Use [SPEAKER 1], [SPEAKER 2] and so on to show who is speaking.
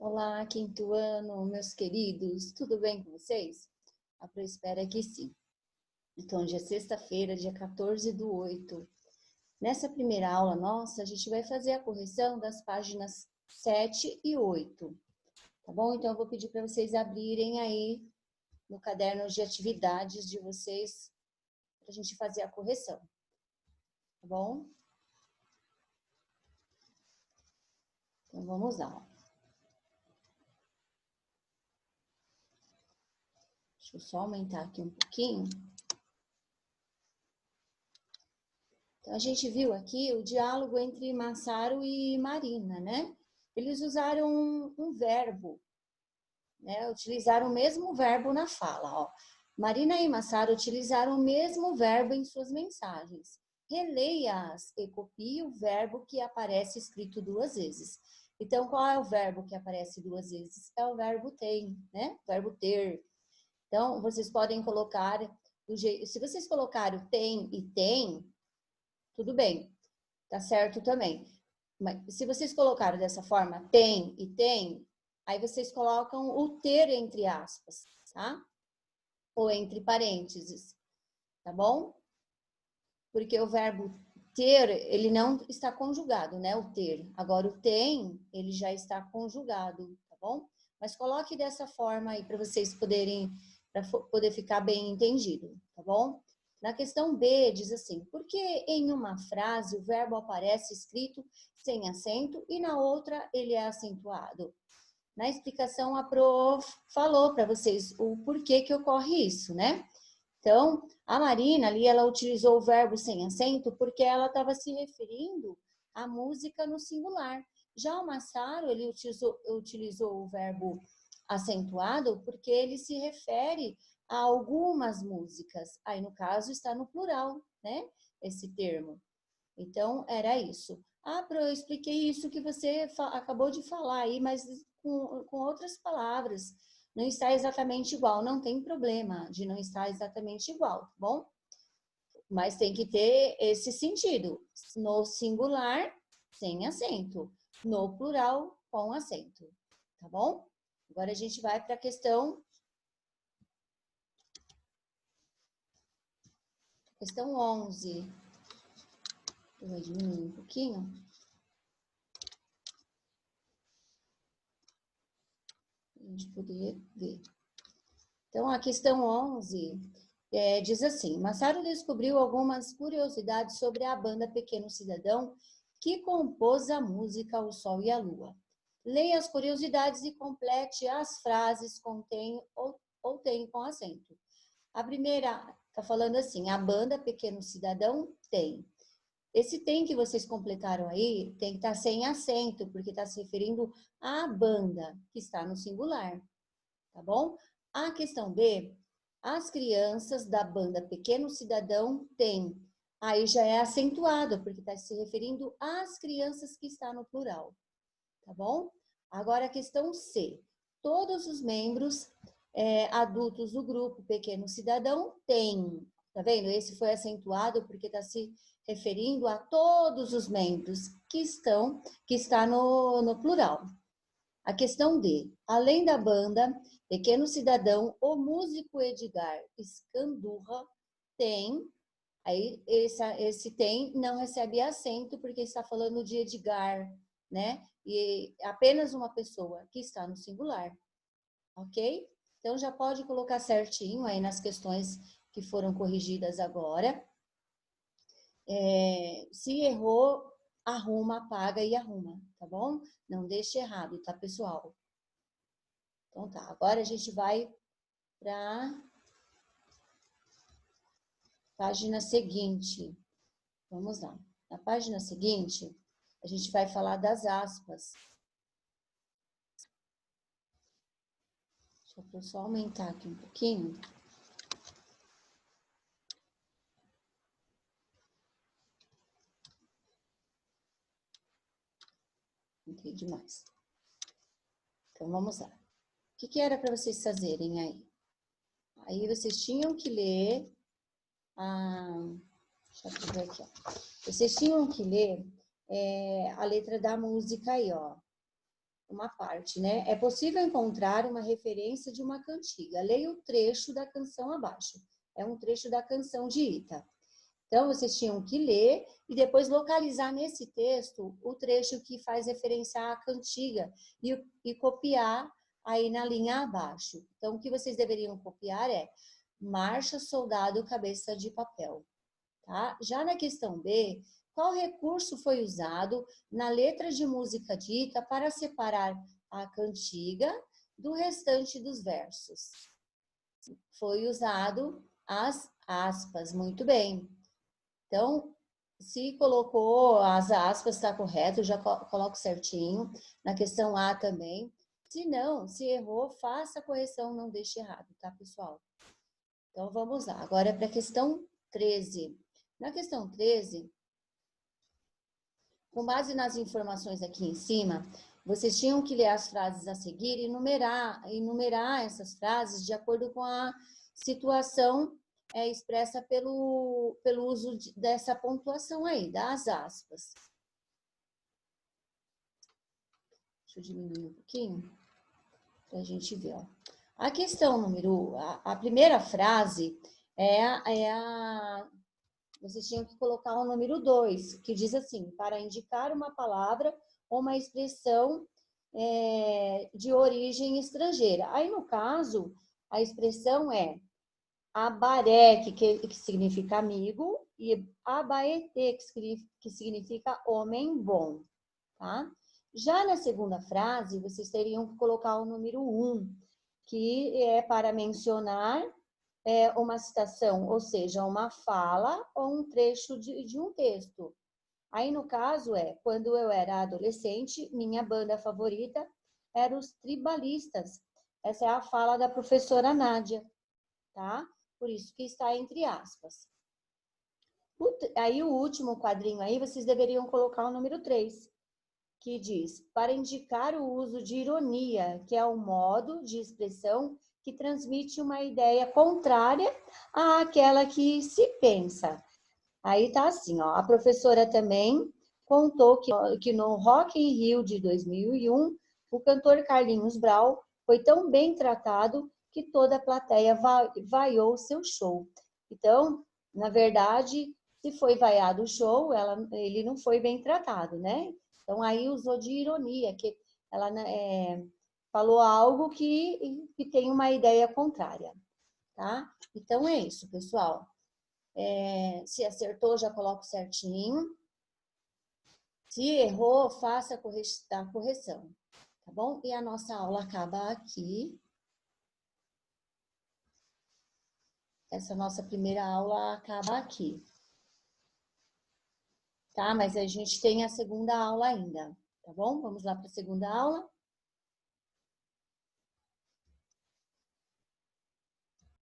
[SPEAKER 1] Olá, quinto ano, meus queridos, tudo bem com vocês? A Pro espera que sim. Então, hoje é sexta-feira, dia 14/8. Nessa primeira aula nossa, a gente vai fazer a correção das páginas 7 e 8, tá bom? Então, eu vou pedir para vocês abrirem aí no caderno de atividades de vocês, para a gente fazer a correção, tá bom? Então, vamos lá. Deixa eu só aumentar aqui um pouquinho. Então, a gente viu aqui o diálogo entre Massaro e Marina, né? Eles usaram um verbo, né? Utilizaram o mesmo verbo na fala, ó. Marina e Massaro utilizaram o mesmo verbo em suas mensagens. Releia-as e copie o verbo que aparece escrito duas vezes. Então, qual é o verbo que aparece duas vezes? É o verbo tem, né? O verbo ter. Então, vocês podem colocar do jeito. Se vocês colocarem tem e tem, tudo bem, tá certo também. Mas se vocês colocaram dessa forma, tem e tem, aí vocês colocam o ter entre aspas, tá? Ou entre parênteses, tá bom? Porque o verbo ter, ele não está conjugado, né? O ter. Agora, o tem, ele já está conjugado, tá bom? Mas coloque dessa forma aí para vocês poderem, para poder ficar bem entendido, tá bom? Na questão B, diz assim, por que em uma frase o verbo aparece escrito sem acento e na outra ele é acentuado? Na explicação, a Pro falou para vocês o porquê que ocorre isso, né? Então, a Marina ali, ela utilizou o verbo sem acento porque ela estava se referindo à música no singular. Já o Massaro, ele utilizou o verbo acentuado porque ele se refere a algumas músicas. Aí, no caso, está no plural, né? Esse termo. Então, era isso. Ah, Pro, eu expliquei isso que você acabou de falar aí, mas com outras palavras. Não está exatamente igual. Não tem problema de não estar exatamente igual, tá bom? Mas tem que ter esse sentido. No singular, sem acento. No plural, com acento. Tá bom? Agora a gente vai para a questão 11. Eu vou diminuir um pouquinho. A gente poderia ver. Então, a questão 11 diz assim, Massaro descobriu algumas curiosidades sobre a banda Pequeno Cidadão que compôs a música O Sol e a Lua. Leia as curiosidades e complete as frases com tem ou tem com acento. A primeira está falando assim, a banda Pequeno Cidadão tem. Esse tem que vocês completaram aí tem que estar sem acento, porque está se referindo à banda, que está no singular, tá bom? A questão B, as crianças da banda Pequeno Cidadão têm. Aí já é acentuado, porque está se referindo às crianças que está no plural, tá bom? Agora a questão C, todos os membros adultos do grupo Pequeno Cidadão têm. Tá vendo? Esse foi acentuado porque está se referindo a todos os membros que está no plural. A questão D. Além da banda Pequeno Cidadão, o músico Edgar Scandurra tem, aí esse tem não recebe acento porque está falando de Edgar, né? E apenas uma pessoa que está no singular, ok? Então já pode colocar certinho aí nas questões que foram corrigidas agora. Se errou, arruma, apaga e arruma, tá bom? Não deixe errado, tá, pessoal? Então tá, agora a gente vai para a página seguinte. Vamos lá. Na página seguinte, a gente vai falar das aspas. Deixa eu só aumentar aqui um pouquinho. Entendi mais. Então, vamos lá. O que era para vocês fazerem aí? Aí vocês tinham que ler deixa eu ver aqui, ó. Vocês tinham que ler a letra da música aí, ó. uma parte, né? É possível encontrar uma referência de uma cantiga. Leia o trecho da canção abaixo. É um trecho da canção de Ita. Então, vocês tinham que ler e depois localizar nesse texto o trecho que faz referência à cantiga e copiar aí na linha abaixo. Então, o que vocês deveriam copiar é Marcha, Soldado, Cabeça de Papel. Tá? Já na questão B, qual recurso foi usado na letra de música dita para separar a cantiga do restante dos versos? Foi usado as aspas, muito bem. Então, se colocou as aspas, está correto, já coloco certinho. Na questão A também. Se não, se errou, faça a correção, não deixe errado, tá, pessoal? Então, vamos lá. Agora é para a questão 13. Na questão 13, com base nas informações aqui em cima, vocês tinham que ler as frases a seguir e enumerar essas frases de acordo com a situação expressa pelo uso dessa pontuação aí, das aspas. Deixa eu diminuir um pouquinho para a gente ver. Ó. A questão número... A primeira frase vocês tinham que colocar o número 2, que diz assim, para indicar uma palavra ou uma expressão de origem estrangeira. Aí, no caso, a expressão é abaré, que significa amigo, e abaetê, que significa homem bom, tá? Já na segunda frase, vocês teriam que colocar o número 1, que é para mencionar uma citação, ou seja, uma fala ou um trecho de um texto. Aí, no caso, quando eu era adolescente, minha banda favorita era os Tribalistas. Essa é a fala da professora Nádia, tá? Por isso que está entre aspas. Aí, o último quadrinho aí, vocês deveriam colocar o número 3, que diz, para indicar o uso de ironia, que é um modo de expressão que transmite uma ideia contrária àquela que se pensa. Aí tá assim, ó, a professora também contou que no Rock in Rio de 2001, o cantor Carlinhos Brau foi tão bem tratado que toda a plateia vaiou seu show. Então, na verdade, se foi vaiado o show, ele não foi bem tratado, né? Então, aí usou de ironia, que ela falou algo que tem uma ideia contrária, tá? Então, é isso, pessoal. Se acertou, já coloco certinho. Se errou, faça a correção, tá bom? E a nossa aula acaba aqui. Essa nossa primeira aula acaba aqui. Tá? Mas a gente tem a segunda aula ainda, tá bom? Vamos lá para a segunda aula.